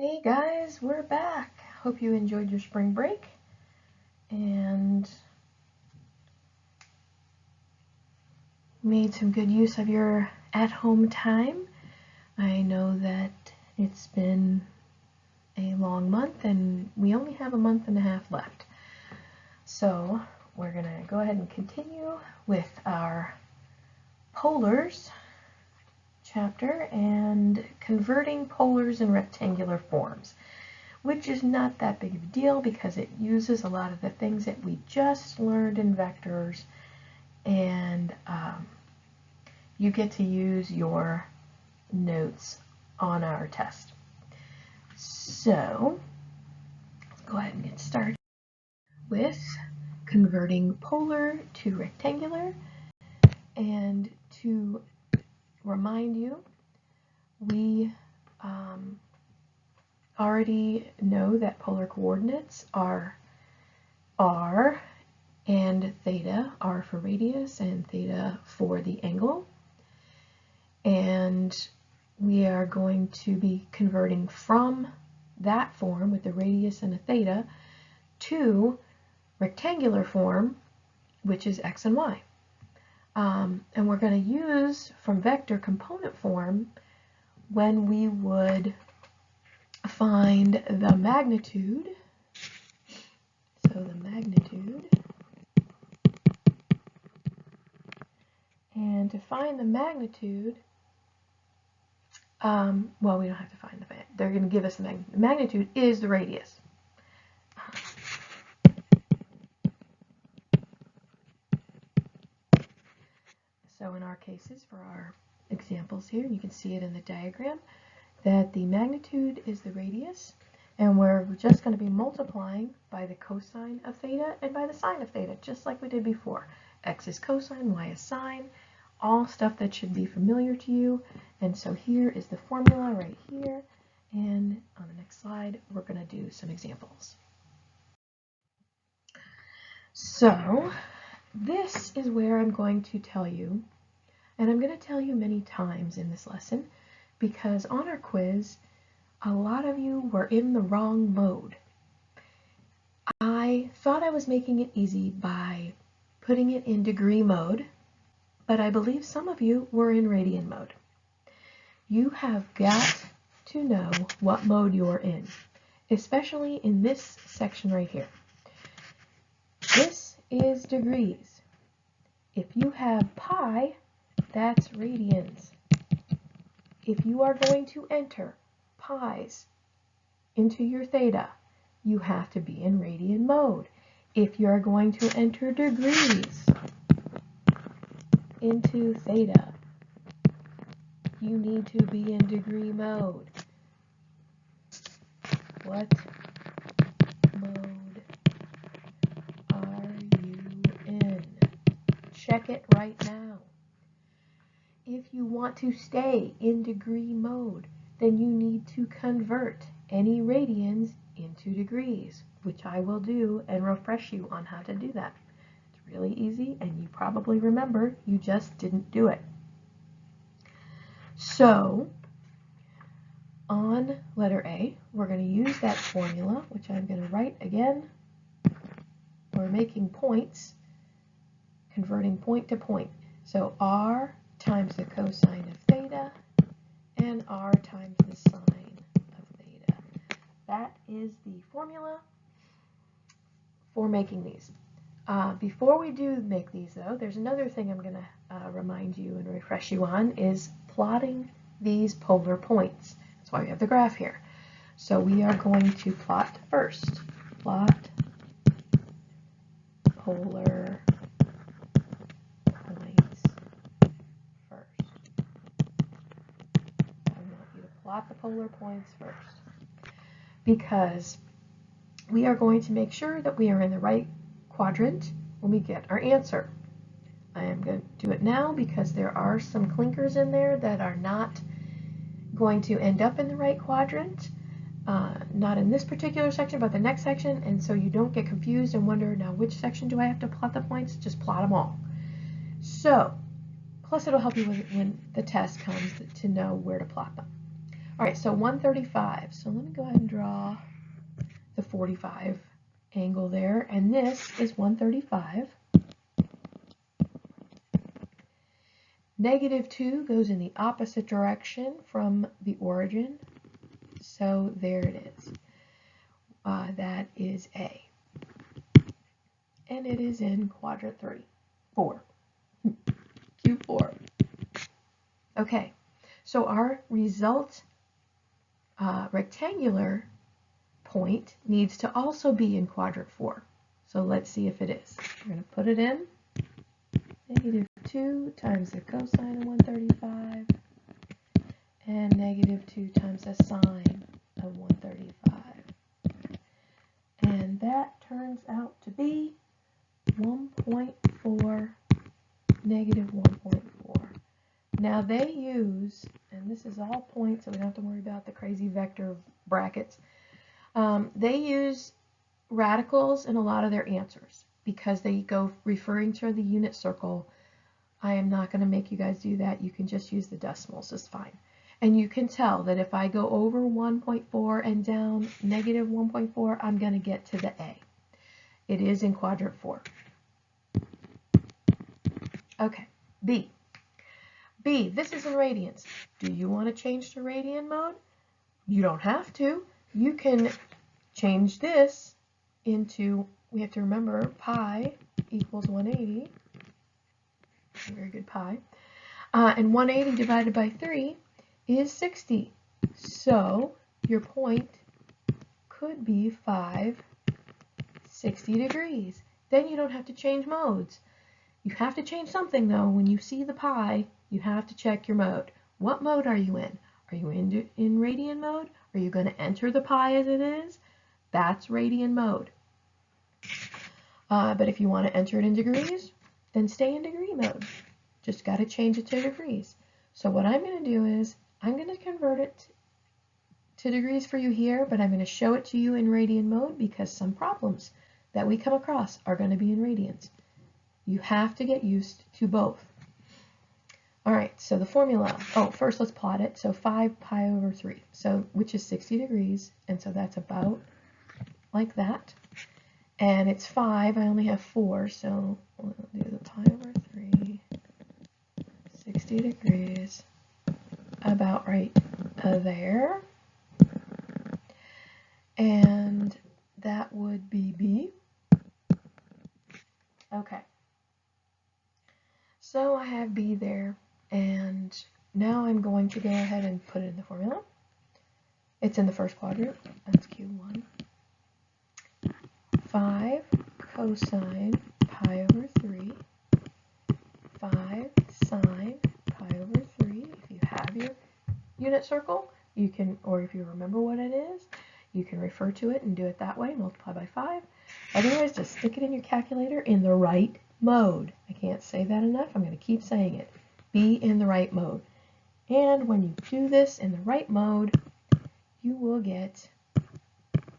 Hey guys, we're back. Hope you enjoyed your spring break and made some good use of your at-home time. I know that it's been a long month and we only have a month and a half left. So we're going to go ahead and continue with our polars chapter and converting polars in rectangular forms, which is not that big of a deal because it uses a lot of the things that we just learned in vectors, and you get to use your notes on our test. So let's go ahead and get started with converting polar to rectangular. And to remind you, we already know that polar coordinates are r and theta, r for radius and theta for the angle. And we are going to be converting from that form with the radius and a theta to rectangular form, which is x and y. And we're going to use from vector component form when we would find the magnitude. So the magnitude, and to find the magnitude, well, we don't have to find the magnitude. They're going to give us the magnitude. The magnitude is the radius. So in our cases, for our examples here, you can see it in the diagram, that the magnitude is the radius, and we're just going to be multiplying by the cosine of theta and by the sine of theta, just like we did before. X is cosine, y is sine, all stuff that should be familiar to you. And so here is the formula right here, and on the next slide, we're going to do some examples. So this is where I'm going to tell you, and I'm going to tell you many times in this lesson, because on our quiz, a lot of you were in the wrong mode. I thought I was making it easy by putting it in degree mode, but I believe some of you were in radian mode. You have got to know what mode you're in, especially in this section right here. This is degrees. If you have pi, that's radians. If you are going to enter pi's into your theta, you have to be in radian mode. If you are going to enter degrees into theta, you need to be in degree mode. What mode are you in? Check it right now. If you want to stay in degree mode, then you need to convert any radians into degrees, which I will do and refresh you on how to do that. It's really easy, and you probably remember, you just didn't do it. So on letter A, we're going to use that formula, which I'm going to write again. We're making points, converting point to point. So r times the cosine of theta and r times the sine of theta. That is the formula for making these. Before we do make these, though, there's another thing I'm going to remind you and refresh you on, is plotting these polar points. That's why we have the graph here. So we are going to plot first. Plot polar points first. I want you to plot the polar points first, because we are going to make sure that we are in the right quadrant when we get our answer. I am going to do it now because there are some clinkers in there that are not going to end up in the right quadrant. Not in this particular section, but the next section, and so you don't get confused and wonder, now which section do I have to plot the points? Just plot them all. So, plus it'll help you when the test comes to know where to plot them. All right, so 135. So let me go ahead and draw the 45 angle there, and this is 135. -2 goes in the opposite direction from the origin, so there it is. That is A, and it is in quadrant 4, Q4. Okay, so our result rectangular point needs to also be in quadrant 4. So let's see if it is. We're going to put it in. -2 times the cosine of 135 and -2 times the sine of 135. And that turns out to be 1.4, -1.4. Now they use, and this is all points, so we don't have to worry about the crazy vector brackets. They use radicals in a lot of their answers because they go referring to the unit circle. I am not going to make you guys do that. You can just use the decimals, it's fine. And you can tell that if I go over 1.4 and down -1.4, I'm going to get to the A. It is in quadrant 4. Okay, B. B, this is in radians. Do you want to change to radian mode? You don't have to. You can change this into, we have to remember, pi equals 180. Very good, pi. And 180 divided by 3 is 60. So your point could be 560 degrees. Then you don't have to change modes. You have to change something though. When you see the pi, you have to check your mode. What mode are you in? Are you in radian mode? Are you going to enter the pi as it is? That's radian mode. But if you want to enter it in degrees, then stay in degree mode. Just got to change it to degrees. So what I'm going to do is I'm going to convert it to degrees for you here, but I'm going to show it to you in radian mode because some problems that we come across are going to be in radians. You have to get used to both. All right, so the formula. Oh, first let's plot it. So 5 pi over 3, so which is 60 degrees, and so that's about like that. And it's 5. I only have 4, so we'll do the pi over 3, 60 degrees, about right there. And that would be B. Okay. So I have B there, and now I'm going to go ahead and put it in the formula. It's in the first quadrant. That's Q1. 5 cosine pi over 3, 5 sine pi over 3. If you have your unit circle, you can, or if you remember what it is, you can refer to it and do it that way, multiply by 5. Otherwise, just stick it in your calculator in the right mode. I can't say that enough. I'm going to keep saying it. Be in the right mode. And when you do this in the right mode, you will get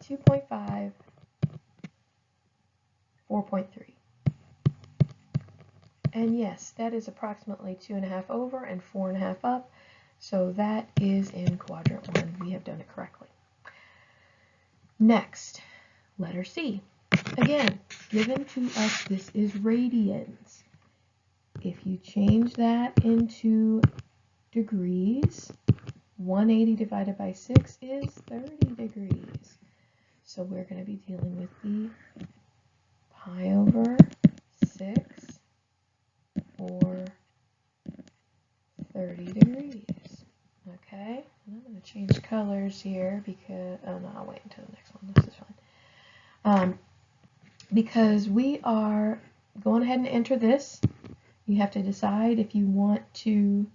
2.5, 4.3. And yes, that is approximately 2.5 over and 4.5 up. So that is in quadrant 1. We have done it correctly. Next, letter C. Again, given to us, this is radians. If you change that into degrees, 180 divided by 6 is 30 degrees. So we're going to be dealing with the pi over 6 or 30 degrees. Okay, and I'm going to change colors here because, oh no, I'll wait until the next one. This is fine. Because we are going ahead and enter this, you have to decide if you want to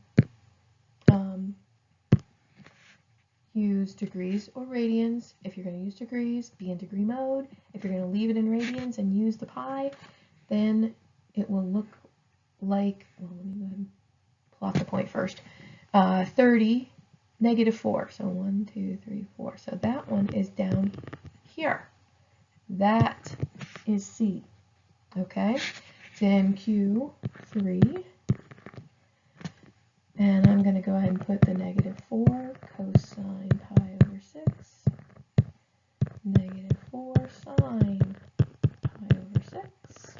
use degrees or radians. If you're going to use degrees, be in degree mode. If you're going to leave it in radians and use the pi, then it will look like, well, let me go ahead and plot the point first. 30, -4. So 1, 2, 3, 4. So that one is down here. That is C. Okay. Then Q3. And I'm going to go ahead and put the -4 cosine pi over 6, -4 sine pi over 6.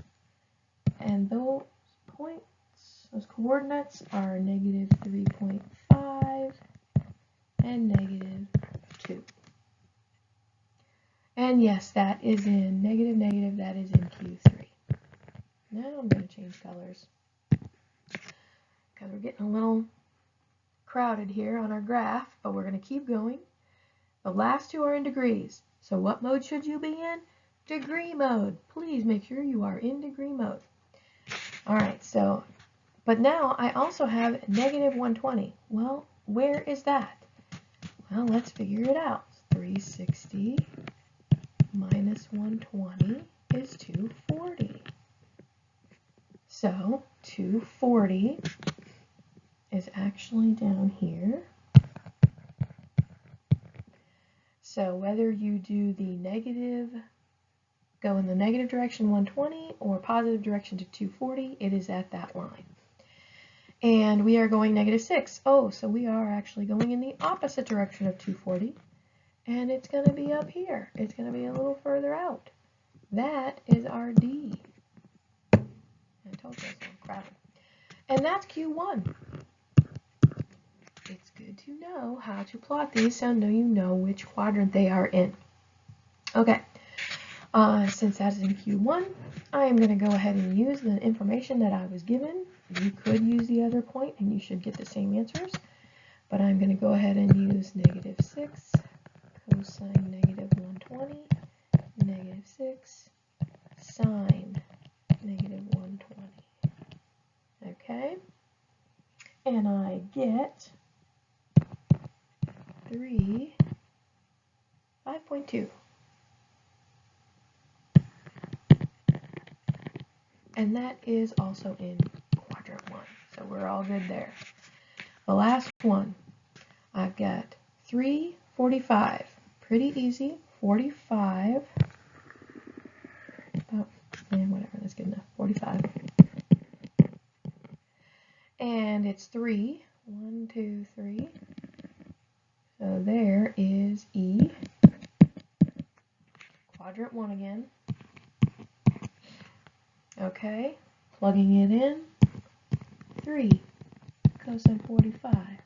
And those points, those coordinates are -3.5 and -2. And yes, that is in negative, that is in Q3. Now I'm going to change colors because we're getting a little crowded here on our graph, but we're going to keep going. The last two are in degrees. So what mode should you be in? Degree mode. Please make sure you are in degree mode. All right, so, but now I also have -120. Well, where is that? Well, let's figure it out. 360 minus 120 is 240. So 240 is actually down here. So whether you do the negative, go in the negative direction 120 or positive direction to 240, it is at that line. And we are going -6. Oh, so we are actually going in the opposite direction of 240. And it's going to be up here. It's going to be a little further out. That is our D. I told you it's crowded. And that's Q1. It's good to know how to plot these so you know which quadrant they are in. Okay, since that's in Q1, I am going to go ahead and use the information that I was given. You could use the other point and you should get the same answers, but I'm going to go ahead and use -6 cosine -120, -6 sine -120. Okay, and I get 5.2. And that is also in quadrant 1. So we're all good there. The last one, I've got 345. Pretty easy. 45. Whatever, that's good enough. 45. And it's 3. 1, 2, 3. So there is E. Quadrant 1 again. Okay, plugging it in. 3 cosine 45.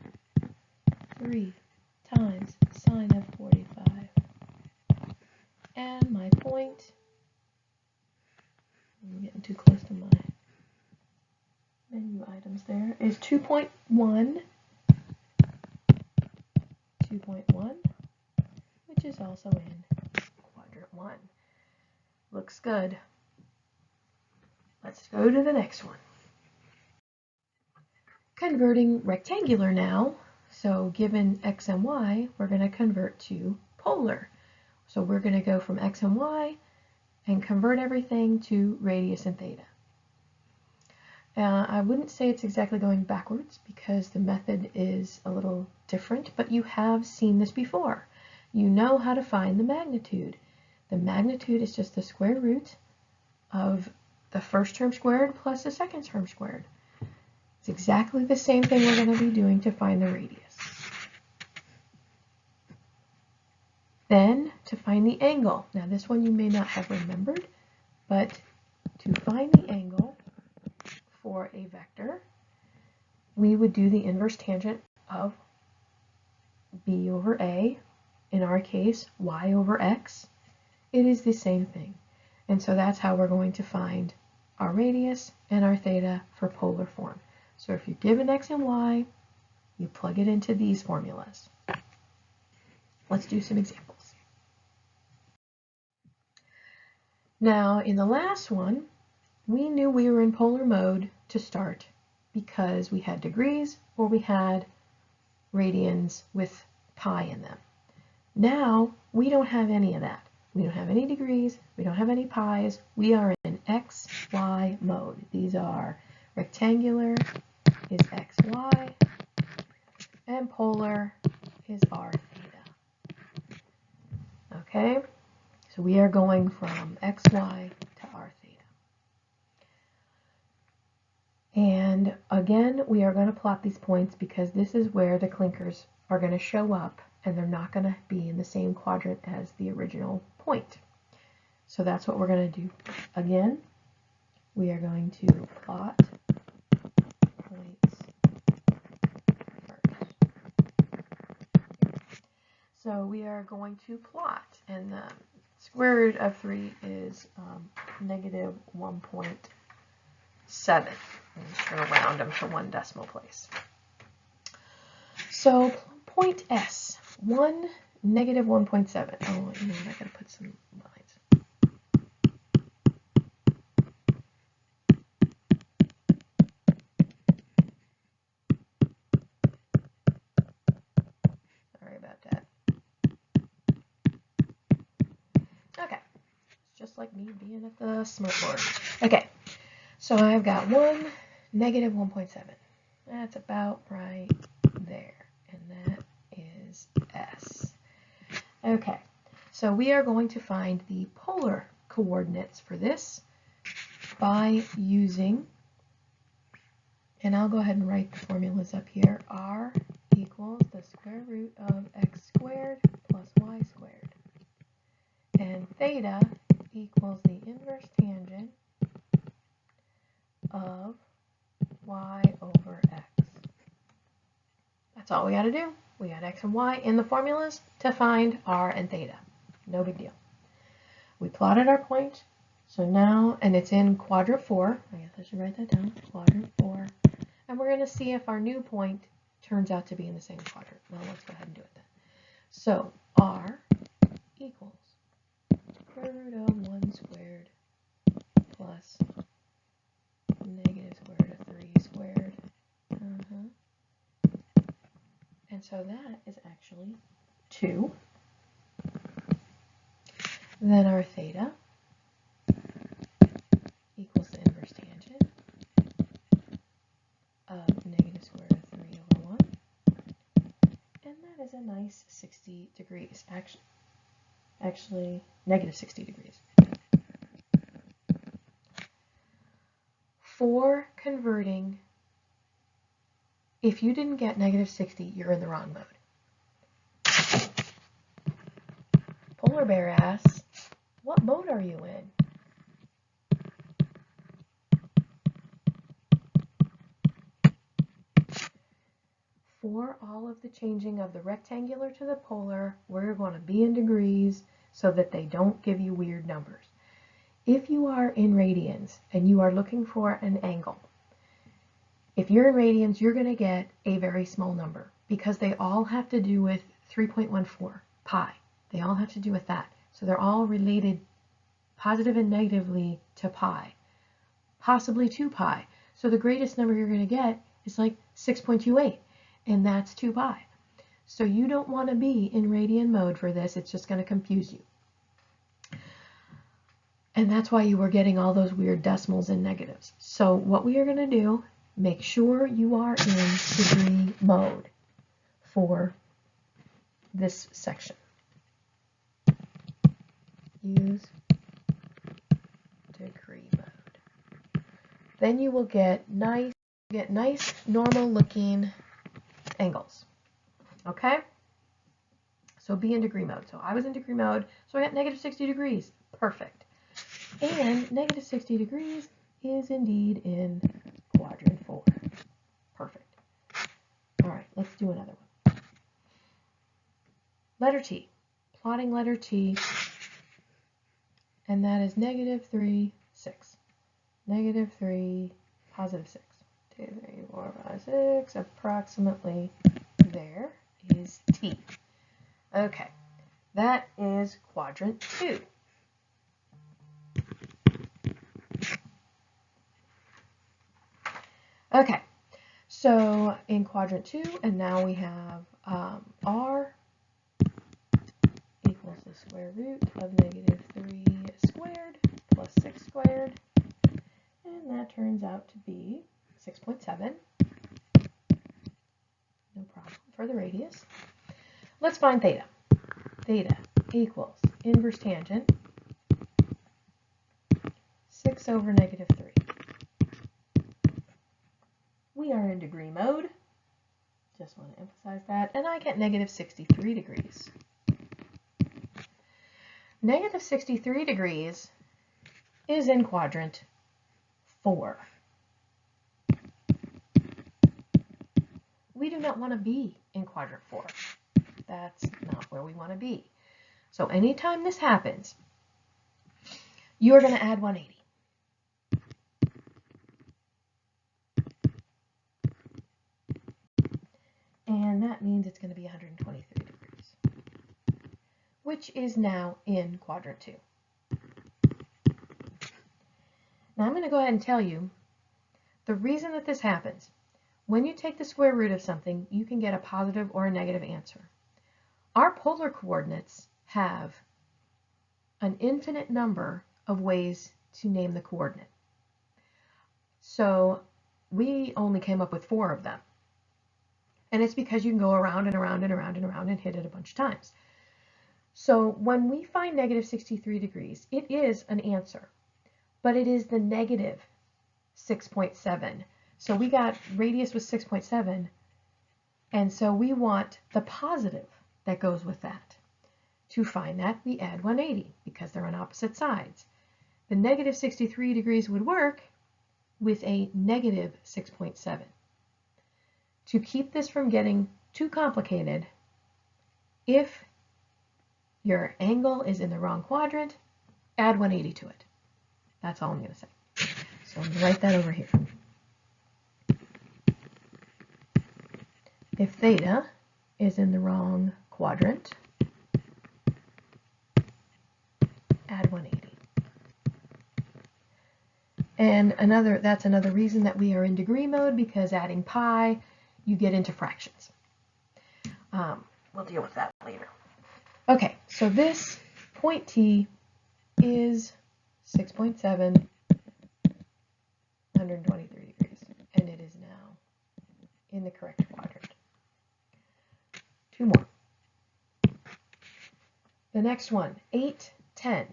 3 times sine of 45. And my point, I'm getting too close to my menu items there, is 2.1. 2.1, which is also in quadrant 1. Looks good. Let's go to the next one. Converting rectangular now. So given x and y, we're going to convert to polar. So we're going to go from x and y and convert everything to radius and theta. I wouldn't say it's exactly going backwards because the method is a little different, but you have seen this before. You know how to find the magnitude. The magnitude is just the square root of the first term squared plus the second term squared. It's exactly the same thing we're going to be doing to find the radius. Then to find the angle. Now this one you may not have remembered, but to find the angle for a vector, we would do the inverse tangent of b over a, in our case y over x. It is the same thing. And so that's how we're going to find our radius and our theta for polar form. So if you're given x and y, you plug it into these formulas. Let's do some examples. Now in the last one, we knew we were in polar mode to start because we had degrees or we had radians with pi in them. Now we don't have any of that. We don't have any degrees, we don't have any pi's. We are in x, y mode. These are rectangular is x, y, and polar is r theta. Okay, so we are going from x, y to r theta. And And again, we are going to plot these points because this is where the clinkers are going to show up, and they're not going to be in the same quadrant as the original point. So that's what we're going to do. Again, we are going to plot points first. So we are going to plot, and the square root of 3 is negative 1.7. I'm just going to round them to one decimal place. So point S, negative 1.7. Oh, you know what? I got to put some lines. Sorry about that. Okay, it's just like me being at the smartboard. Okay, so I've got negative 1.7. That's about right there, and that is S. Okay, so we are going to find the polar coordinates for this by using, and I'll go ahead and write the formulas up here. R equals the square root of x squared plus y squared. And theta equals the inverse tangent of y over x. That's all we got to do. We got x and y in the formulas to find r and theta. No big deal. We plotted our point. So now, and it's in quadrant 4. I guess I should write that down. Quadrant 4. And we're going to see if our new point turns out to be in the same quadrant. Well, let's go ahead and do it then. So r equals square root of 1 squared plus negative square root of 3 squared. And so that is actually 2. Then our theta equals the inverse tangent of negative square root of 3 over 1. And that is a nice 60 degrees. Actually, negative 60 degrees. For converting, if you didn't get negative 60, you're in the wrong mode. Polar bear asks, what mode are you in? For all of the changing of the rectangular to the polar, we're going to be in degrees so that they don't give you weird numbers. If you are in radians and you are looking for an angle, if you're in radians, you're going to get a very small number because they all have to do with 3.14 pi. They all have to do with that. So they're all related positive and negatively to pi, possibly 2 pi. So the greatest number you're going to get is like 6.28, and that's 2 pi. So you don't want to be in radian mode for this. It's just going to confuse you. And that's why you were getting all those weird decimals and negatives. So what we are going to do, make sure you are in degree mode for this section. Use degree mode. Then you will get nice normal looking angles. Okay? So be in degree mode. So I was in degree mode, so I got negative 60 degrees. Perfect. And negative 60 degrees is indeed in quadrant 4. Perfect. All right, let's do another one. Letter T. Plotting letter T. And that is negative 3, 6. Negative 3, positive 6. 2, 3, 4, 5, 6. Approximately there is T. Okay, that is quadrant 2. Okay, so in quadrant 2, and now we have R equals the square root of negative 3 squared plus 6 squared, and that turns out to be 6.7. No problem for the radius. Let's find theta. Theta equals inverse tangent 6 over negative 3. in degree mode. Just want to emphasize that. And I get negative 63 degrees. Negative 63 degrees is in quadrant 4. We do not want to be in quadrant 4. That's not where we want to be. So anytime this happens, you're going to add 180. And that means it's going to be 123 degrees, which is now in quadrant 2. Now I'm going to go ahead and tell you the reason that this happens. When you take the square root of something, you can get a positive or a negative answer. Our polar coordinates have an infinite number of ways to name the coordinate. So we only came up with 4 of them. And it's because you can go around and around and around and around and hit it a bunch of times. So when we find negative 63 degrees, it is an answer, but it is the negative 6.7. So we got radius was 6.7, and so we want the positive that goes with that. To find that, we add 180 because they're on opposite sides. The negative 63 degrees would work with a negative 6.7. To keep this from getting too complicated, if your angle is in the wrong quadrant, add 180 to it. That's all I'm going to say. So I'm going to write that over here. If theta is in the wrong quadrant, add 180. And that's another reason that we are in degree mode, because adding pi, you get into fractions. We'll deal with that later. Okay, so this point T is 6.7, 123 degrees, and it is now in the correct quadrant. 2 more. The next one, 8, 10.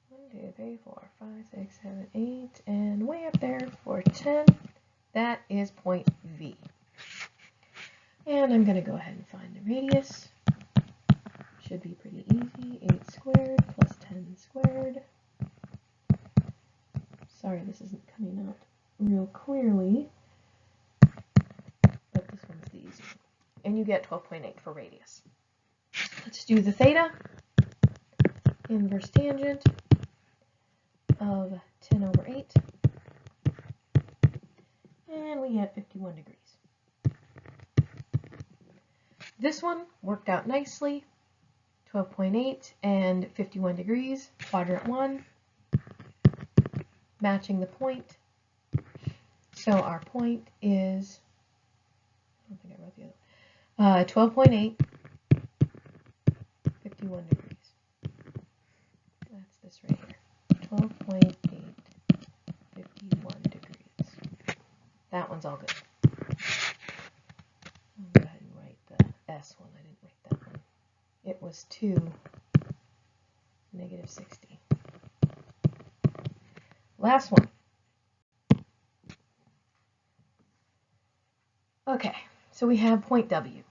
1, 2, 3, 4, 5, 6, 7, 8, and way up there for 10, that is point V. And I'm going to go ahead and find the radius. Should be pretty easy. 8 squared plus 10 squared. Sorry, this isn't coming out real clearly, but this one's the easy one. And you get 12.8 for radius. Let's do the theta. Inverse tangent of 10 over 8. And we get 51 degrees. This one worked out nicely. 12.8 and 51 degrees, quadrant 1, matching the point. So our point is, I don't think I wrote the other, 12.8, 51 degrees. That's this right here. 12.8, 51 degrees. That one's all good. I'll go ahead and write the S one. I didn't write that one. It was 2, negative 60. Last one. Okay, so we have point W.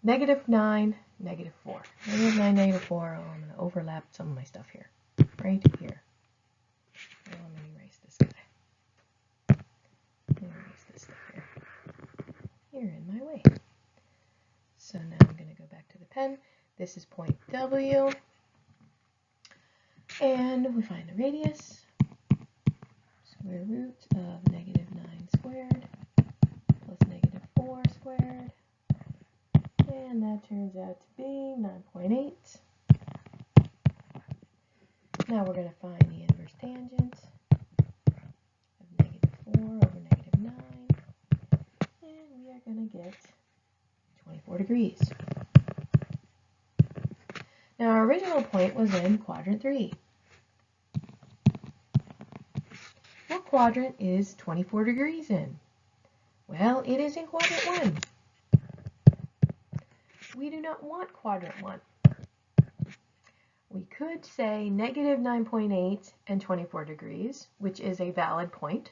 Negative 9, negative 4. Negative 9, negative 4. Oh, I'm going to overlap some of my stuff here. Right here. Oh, let me erase this guy. Let me erase this stuff here. You're in my way. So now I'm going to go back to the pen. This is point W. And we find the radius. Square root of negative 9 squared plus negative 4 squared. And that turns out to be 9.8. Now we're going to find the inverse tangent of negative 4 over negative 9. And we are going to get 24 degrees. Now our original point was in quadrant 3. What quadrant is 24 degrees in? Well, it is in quadrant 1. We do not want quadrant 1. We could say negative 9.8 and 24 degrees, which is a valid point,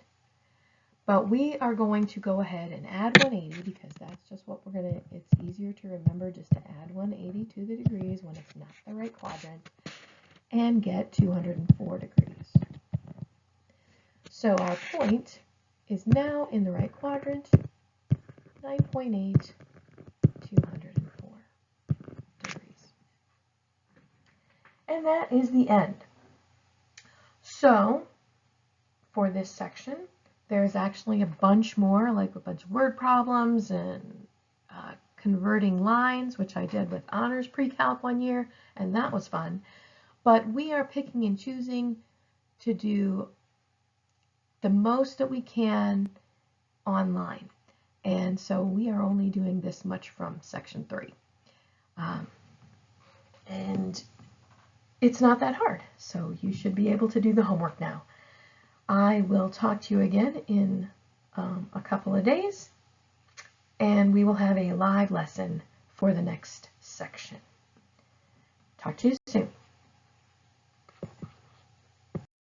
But we are going to go ahead and add 180 because that's just what we're going to, it's easier to remember just to add 180 to the degrees when it's not the right quadrant and get 204 degrees. So our point is now in the right quadrant, 9.8, 204 degrees. And that is the end. So for this section, there's actually a bunch more, like a bunch of word problems and converting lines, which I did with honors pre-calc one year, and that was fun. But we are picking and choosing to do the most that we can online. And so we are only doing this much from section 3. And it's not that hard, so you should be able to do the homework now. I will talk to you again in a couple of days, and we will have a live lesson for the next section. Talk to you soon.